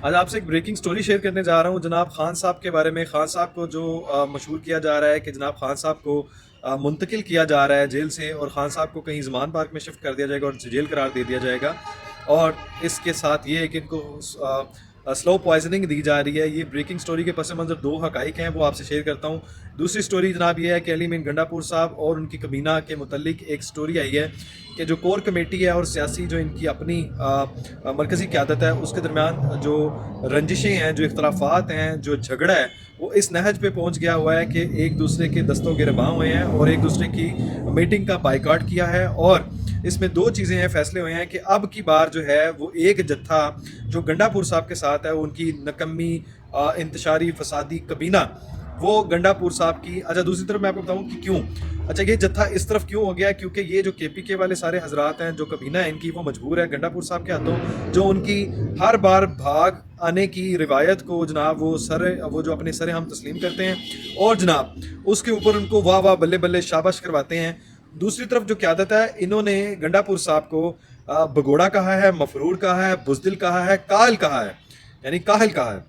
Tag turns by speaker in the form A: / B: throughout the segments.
A: آج آپ سے ایک بریکنگ سٹوری شیئر کرنے جا رہا ہوں جناب خان صاحب کے بارے میں. خان صاحب کو جو مشہور کیا جا رہا ہے کہ جناب خان صاحب کو منتقل کیا جا رہا ہے جیل سے، اور خان صاحب کو کہیں زمان پارک میں شفٹ کر دیا جائے گا اور جیل قرار دے دیا جائے گا. اور اس کے ساتھ یہ ہے کہ ان کو سلو پوائزننگ دی جا رہی ہے. یہ بریکنگ سٹوری کے پس منظر دو حقائق ہیں، وہ آپ سے شیئر کرتا ہوں. دوسری سٹوری جناب یہ ہے کہ علی مین گنڈا پور صاحب اور ان کی کابینہ کے متعلق ایک سٹوری آئی ہے کہ جو کور کمیٹی ہے اور سیاسی جو ان کی اپنی مرکزی قیادت ہے، اس کے درمیان جو رنجشیں ہیں، جو اختلافات ہیں، جو جھگڑا ہے، وہ اس نہج پہ پہنچ گیا ہوا ہے کہ ایک دوسرے کے دستوں گرباں ہوئے ہیں اور ایک دوسرے کی میٹنگ کا بائیکاٹ کیا ہے. اور اس میں دو چیزیں ہیں، فیصلے ہوئے ہیں کہ اب کی بار جو ہے وہ ایک جتھا جو گنڈا پور صاحب کے ساتھ ہے، ان کی نکمی انتشاری فسادی کابینہ، وہ گنڈا پور صاحب کی. اچھا، دوسری طرف میں آپ کو بتاؤں کہ کیوں یہ جتھا اس طرف کیوں ہو گیا ہے. کیونکہ یہ جو کے پی کے والے سارے حضرات ہیں، جو کابینہ ہے ان کی، وہ مجبور ہے گنڈا پور صاحب کے ہاتھوں جو ان کی ہر بار بھاگ آنے کی روایت کو جناب وہ جو اپنے سر ہم تسلیم کرتے ہیں اور جناب اس کے اوپر ان کو واہ واہ بلے بلے شاباش کرواتے ہیں. دوسری طرف جو قیادت ہے، انہوں نے گنڈا پور صاحب کو بگوڑا کہا ہے، مفرور کہا ہے، بزدل کہا ہے، کاہل کہا ہے، یعنی کاہل کہا ہے.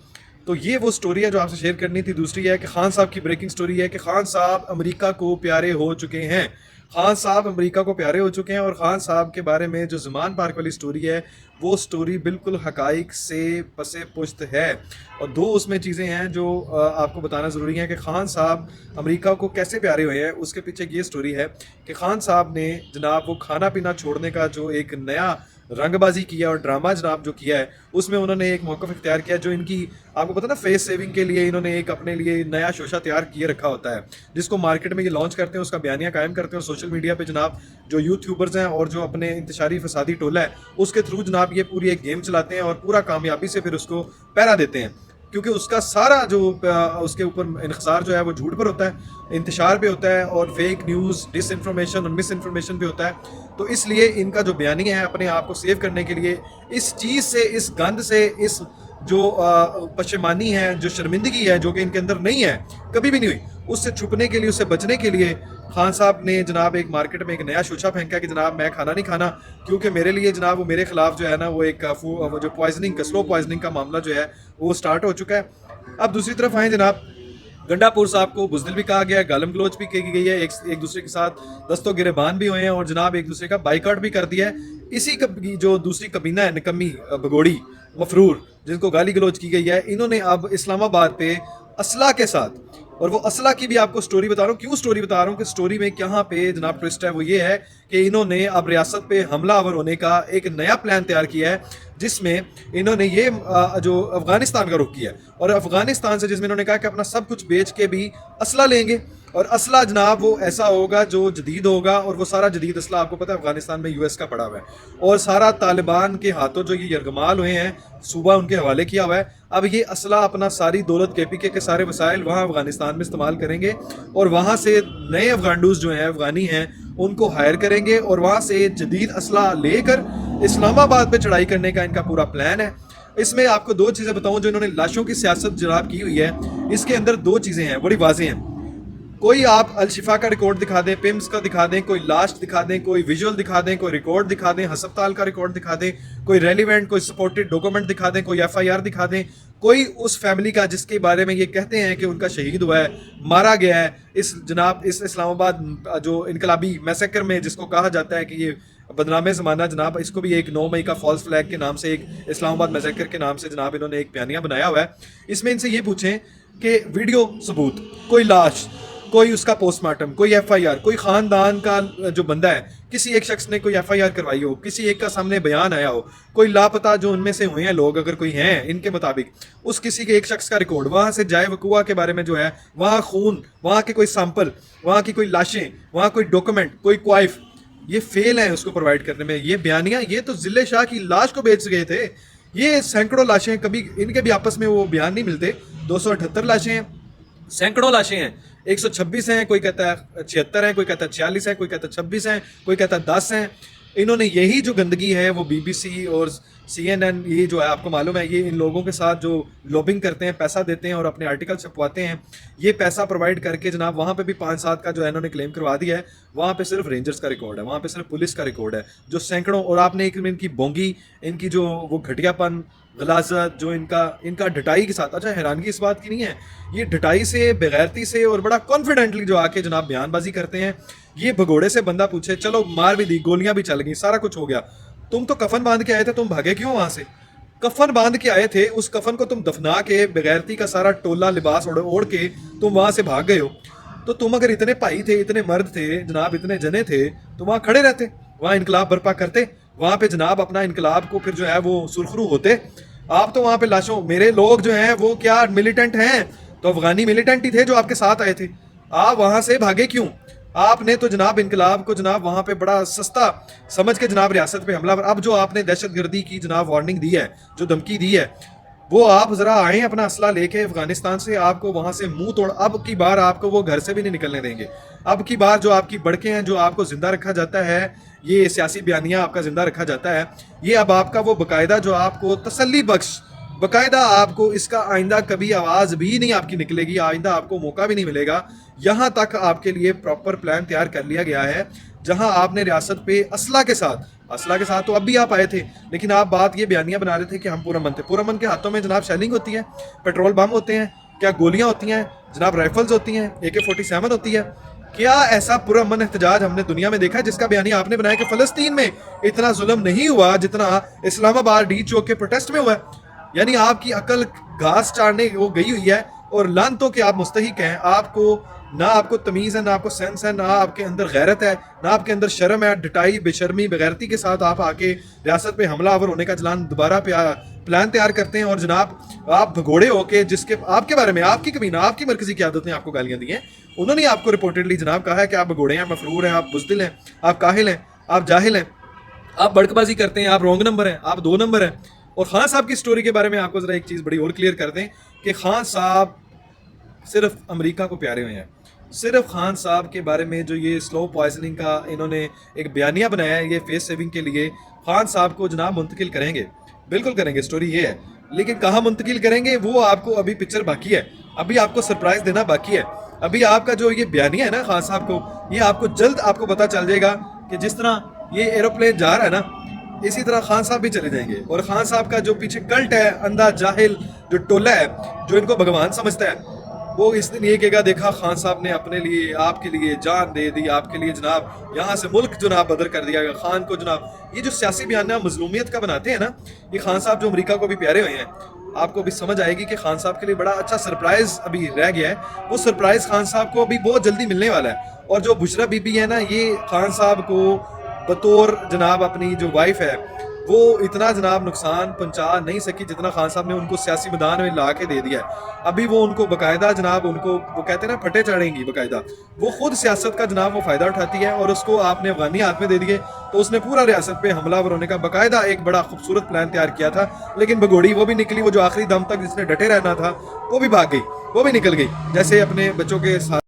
A: تو یہ وہ سٹوری ہے جو آپ سے شیئر کرنی تھی. دوسری ہے کہ خان صاحب کی بریکنگ سٹوری ہے کہ خان صاحب امریکہ کو پیارے ہو چکے ہیں. خان صاحب امریکہ کو پیارے ہو چکے ہیں، اور خان صاحب کے بارے میں جو زمان پارک والی سٹوری ہے، وہ سٹوری بالکل حقائق سے پس پشت ہے. اور دو اس میں چیزیں ہیں جو آپ کو بتانا ضروری ہے کہ خان صاحب امریکہ کو کیسے پیارے ہوئے ہیں. اس کے پیچھے یہ سٹوری ہے کہ خان صاحب نے جناب وہ کھانا پینا چھوڑنے کا جو ایک نیا رنگ بازی کیا اور ڈرامہ جناب جو کیا ہے، اس میں انہوں نے ایک موقف اختیار کیا جو ان کی آپ کو پتہ نا فیس سیونگ کے لیے انہوں نے ایک اپنے لیے نیا شوشہ تیار کیے رکھا ہوتا ہے، جس کو مارکیٹ میں یہ لانچ کرتے ہیں، اس کا بیانیہ قائم کرتے ہیں، اور سوشل میڈیا پہ جناب جو یوٹیوبرز ہیں اور جو اپنے انتشاری فسادی ٹولہ ہے، اس کے تھرو جناب یہ پوری ایک گیم چلاتے ہیں اور پورا کامیابی سے پھر اس کو پہرا دیتے ہیں. کیونکہ اس کا سارا جو اس کے اوپر انحصار جو ہے وہ جھوٹ پر ہوتا ہے، انتشار پہ ہوتا ہے، اور فیک نیوز، ڈس انفارمیشن اور مس انفارمیشن پہ ہوتا ہے. تو اس لیے ان کا جو بیانیہ ہے اپنے آپ کو سیو کرنے کے لیے، اس چیز سے، اس گند سے، اس جو پشیمانی ہے، جو شرمندگی ہے جو کہ ان کے اندر نہیں ہے، کبھی بھی نہیں ہوئی، اس سے چھپنے کے لیے، اس سے بچنے کے لیے خان صاحب نے جناب ایک مارکیٹ میں ایک نیا شوشہ پھینکا کہ جناب میں کھانا نہیں کھانا، کیونکہ میرے لیے جناب وہ میرے خلاف جو ہے نا وہ ایک وہ جو پوائزننگ کا، سلو پوائزننگ کا معاملہ جو ہے وہ سٹارٹ ہو چکا ہے. اب دوسری طرف آئیں جناب، گنڈا پور صاحب کو بزدل بھی کہا گیا ہے، گالم گلوچ بھی کی گئی ہے، ایک دوسرے کے ساتھ دستوں گریبان بھی ہوئے ہیں، اور جناب ایک دوسرے کا بائیکاٹ بھی کر دیا ہے. اسی جو دوسری کابینہ ہے، نکمی، بگوڑی، مفرور، جن کو گالی گلوچ کی گئی ہے، انہوں نے اب اسلام آباد پہ اسلحہ کے ساتھ، اور وہ اسلحہ کی بھی آپ کو سٹوری بتا رہا ہوں. کیوں سٹوری بتا رہا ہوں کہ سٹوری میں کہاں پہ جناب ٹوسٹ ہے، وہ یہ ہے کہ انہوں نے اب ریاست پہ حملہ آور ہونے کا ایک نیا پلان تیار کیا ہے، جس میں انہوں نے یہ جو افغانستان کا رخ کیا ہے، اور افغانستان سے جس میں انہوں نے کہا کہ اپنا سب کچھ بیچ کے بھی اسلحہ لیں گے. اور اسلحہ جناب وہ ایسا ہوگا جو جدید ہوگا، اور وہ سارا جدید اسلحہ آپ کو پتہ ہے افغانستان میں US کا پڑا ہوا ہے، اور سارا طالبان کے ہاتھوں جو یہ یرغمال ہوئے ہیں، صوبہ ان کے حوالے کیا ہوا ہے. اب یہ اسلحہ اپنا ساری دولت KPK کے سارے وسائل وہاں افغانستان میں استعمال کریں گے، اور وہاں سے نئے افغانڈوز جو ہیں، افغانی ہیں، ان کو ہائر کریں گے، اور وہاں سے جدید اسلحہ لے کر اسلام آباد پہ چڑھائی کرنے کا ان کا پورا پلان ہے. اس میں آپ کو دو چیزیں بتاؤں جو انہوں نے لاشوں کی سیاست جناب کی ہوئی ہے. اس کے اندر دو چیزیں ہیں بڑی واضح ہیں. کوئی آپ الشفا کا ریکارڈ دکھا دیں، پیمز کا دکھا دیں، کوئی لاش دکھا دیں، کوئی ویژول دکھا دیں، کوئی ریکارڈ دکھا دیں، ہسپتال کا ریکارڈ دکھا دیں، کوئی ریلیونٹ، کوئی سپورٹڈ ڈاکومنٹ دکھا دیں، کوئی FIR دکھا دیں، کوئی اس فیملی کا جس کے بارے میں یہ کہتے ہیں کہ ان کا شہید ہوا ہے، مارا گیا ہے اس اسلام آباد جو انقلابی میسیکر میں، جس کو کہا جاتا ہے کہ یہ بدنام زمانہ جناب، اس کو بھی ایک 9 مئی کا فالس فلیگ کے نام سے، ایک اسلام آباد میسیکر کے نام سے جناب انہوں نے ایک بیانیہ بنایا ہوا ہے. اس میں ان سے یہ پوچھیں کہ ویڈیو ثبوت، کوئی لاش، کوئی اس کا پوسٹ مارٹم، کوئی FIR، کوئی خاندان کا جو بندہ ہے، کسی ایک شخص نے کوئی FIR کروائی ہو، کسی ایک کا سامنے بیان آیا ہو، کوئی لاپتہ جو ان میں سے ہوئے ہیں لوگ، اگر کوئی ہیں ان کے مطابق، اس کسی کے ایک شخص کا ریکارڈ، وہاں سے جائے وقوعہ کے بارے میں جو ہے، وہاں خون، وہاں کے کوئی سیمپل، وہاں کی کوئی لاشیں، وہاں کوئی ڈاکومنٹ، کوئی کوائف، یہ فیل ہیں اس کو پرووائڈ کرنے میں. یہ بیانیہ، یہ تو ضلع شاہ کی لاش کو بیچ گئے تھے. یہ سینکڑوں لاشیں، کبھی ان کے بھی آپس میں وہ بیان نہیں ملتے. 278 لاشیں ہیں، سینکڑوں لاشیں ہیں، 126 ہیں، کوئی کہتا ہے 76 ہیں، کوئی کہتا ہے 46 ہیں، کوئی کہتا ہے 26 ہیں، کوئی کہتا ہے 10 ہیں. انہوں نے یہی جو گندگی ہے وہ BBC اور CNN یہ جو ہے آپ کو معلوم ہے یہ ان لوگوں کے ساتھ جو لوبنگ کرتے ہیں پیسہ دیتے ہیں اور اپنے آرٹیکل چھپواتے ہیں, یہ پیسہ پرووائڈ کر کے جناب وہاں پہ بھی 5-7 کا جو ہے انہوں نے کلیم کروا دیا ہے. وہاں پہ صرف رینجرز کا ریکارڈ ہے, وہاں پہ صرف پولیس کا ریکارڈ ہے جو سینکڑوں, اور آپ نے ایک ان کی بونگی, ان کی جو وہ گھٹیا پن, غلاظت, جو ان کا ڈٹائی کے ساتھ, اچھا حیرانگی اس بات کی نہیں ہے, یہ ڈٹائی سے, بغیرتی سے اور بڑا کانفیڈنٹلی جو آ کے جناب بیان بازی کرتے ہیں. یہ بھگوڑے سے بندہ پوچھے, چلو مار بھی دی, گولیاں بھی چل گئی, سارا کچھ ہو گیا, تم تو کفن باندھ کے آئے تھے, تم بھاگے کیوں وہاں سے؟ کفن باندھ کے آئے تھے, اس کفن کو تم دفنا کے بغیرتی کا سارا ٹولہ لباس اوڑ کے تم وہاں سے بھاگ گئے ہو. تو تم اگر اتنے بھائی تھے, اتنے مرد تھے جناب, اتنے جنے تھے, تو وہاں کھڑے رہتے, وہاں انقلاب برپا کرتے, وہاں پہ جناب اپنا انقلاب کو پھر جو ہے وہ سرخرو ہوتے. آپ تو وہاں پہ لاشوں, میرے لوگ جو ہیں وہ کیا ملیٹنٹ ہیں, تو افغانی ملیٹنٹ ہی تھے جو آپ کے ساتھ آئے تھے. آپ وہاں سے بھاگے کیوں؟ آپ نے تو جناب انقلاب کو جناب وہاں پہ بڑا سستا سمجھ کے جناب ریاست پہ حملہ, اب جو آپ نے دہشت گردی کی جناب وارننگ دی ہے, جو دھمکی دی ہے, وہ آپ ذرا آئیں اپنا اسلحہ لے کے افغانستان سے, آپ کو وہاں سے منہ توڑ, اب کی بار آپ کو وہ گھر سے بھی نہیں نکلنے دیں گے. اب کی بار جو آپ کی بڑکیں ہیں, جو آپ کو زندہ رکھا جاتا ہے, یہ سیاسی بیانیہ آپ کا زندہ رکھا جاتا ہے, یہ اب آپ کا وہ باقاعدہ جو آپ کو تسلی بخش, باقاعدہ آپ کو اس کا آئندہ کبھی آواز بھی نہیں آپ کی نکلے گی, آئندہ آپ کو موقع بھی نہیں ملے گا. یہاں تک آپ کے لیے پراپر پلان تیار کر لیا گیا ہے, جہاں آپ نے ریاست پہ اسلحہ کے ساتھ تو اب بھی آپ آئے تھے, لیکن آپ بات یہ بیانیہ بنا رہے تھے کہ ہم پورامن تھے. پورامن کے ہاتھوں میں جناب شیلنگ ہوتی ہے, پیٹرول بم ہوتے ہیں, کیا گولیاں ہوتی ہیں جناب, رائفلز ہوتی ہیں, AK-47 ہوتی ہے. کیا ایسا پرامن احتجاج ہم نے دنیا میں دیکھا ہے جس کا بیانیہ آپ نے بنایا کہ فلسطین میں اتنا ظلم نہیں ہوا جتنا اسلام آباد ڈی چوک کے پروٹیسٹ میں ہوا ہے؟ یعنی آپ کی عقل گھاس چاڑنے وہ گئی ہوئی ہے, اور لعنتوں کے آپ مستحق ہیں. آپ کو نہ آپ کو تمیز ہے, نہ آپ کو سینس ہے, نہ آپ کے اندر غیرت ہے, نہ آپ کے اندر شرم ہے. ڈٹائی, بے شرمی, بغیرتی کے ساتھ آپ آ کے ریاست پہ حملہ آور ہونے کا دوبارہ پلان تیار کرتے ہیں, اور جناب آپ بھگوڑے ہو کے, جس کے آپ کے بارے میں آپ کی کمینہ, آپ کی مرکزی قیادت نے آپ کو گالیاں دی ہیں, انہوں نے آپ کو رپورٹڈلی جناب کہا ہے کہ آپ بھگوڑے ہیں, مفرور ہیں, آپ بزدل ہیں, آپ کاہل ہیں, آپ جاہل ہیں, آپ بڑک بازی کرتے ہیں, آپ رونگ نمبر ہیں, آپ 2 نمبر ہیں. اور خان صاحب کی سٹوری کے بارے میں آپ کو ذرا ایک چیز بڑی اور کلیئر کر دیں کہ خان صاحب صرف امریکہ کو پیارے ہوئے ہیں. صرف خان صاحب کے بارے میں جو یہ سلو پوائزننگ کا انہوں نے ایک بیانیہ بنایا ہے, یہ فیس سیونگ کے لیے خان صاحب کو جناب منتقل کریں گے, بالکل کریں گے, سٹوری یہ ہے. لیکن کہاں منتقل کریں گے وہ آپ کو ابھی پکچر باقی ہے, ابھی آپ کو سرپرائز دینا باقی ہے. ابھی آپ کا جو یہ بیانیہ ہے نا خان صاحب کو, یہ آپ کو جلد آپ کو پتہ چل جائے گا کہ جس طرح یہ ایروپلین جا رہا ہے نا, اسی طرح خان صاحب بھی چلے جائیں گے. اور خان صاحب کا جو پیچھے کلٹ ہے, اندھا جاہل جو ٹولہ ہے, جو ان کو بھگوان سمجھتا ہے, وہ اس دن یہ کہے گا دیکھا خان صاحب نے اپنے لیے, آپ کے لیے جان دے دی, آپ کے لیے جناب یہاں سے ملک جناب بدر کر دیا گا. خان کو جناب یہ جو سیاسی بیانیہ مظلومیت کا بناتے ہیں نا, یہ خان صاحب جو امریکہ کو بھی پیارے ہوئے ہیں, آپ کو بھی سمجھ آئے گی کہ خان صاحب کے لیے بڑا اچھا سرپرائز ابھی رہ گیا ہے. وہ سرپرائز خان صاحب کو ابھی بہت جلدی ملنے والا ہے. اور جو بشرا بی بی ہے نا, یہ خان صاحب کو بطور جناب اپنی جو وائف ہے وہ اتنا جناب نقصان پہنچا نہیں سکی جتنا خان صاحب نے ان کو سیاسی میدان میں لا کے دے دیا ہے. ابھی وہ ان کو باقاعدہ جناب, ان کو وہ کہتے ہیں نا پھٹے چڑھیں گی باقاعدہ, وہ خود سیاست کا جناب وہ فائدہ اٹھاتی ہے, اور اس کو آپ نے افغانی ہاتھ میں دے دیے تو اس نے پورا ریاست پہ حملہ آور ہونے کا باقاعدہ ایک بڑا خوبصورت پلان تیار کیا تھا. لیکن بگوڑی وہ بھی نکلی, وہ جو آخری دم تک جس نے ڈٹے رہنا تھا وہ بھی بھاگ گئی, وہ بھی نکل گئی, جیسے اپنے بچوں کے ساتھ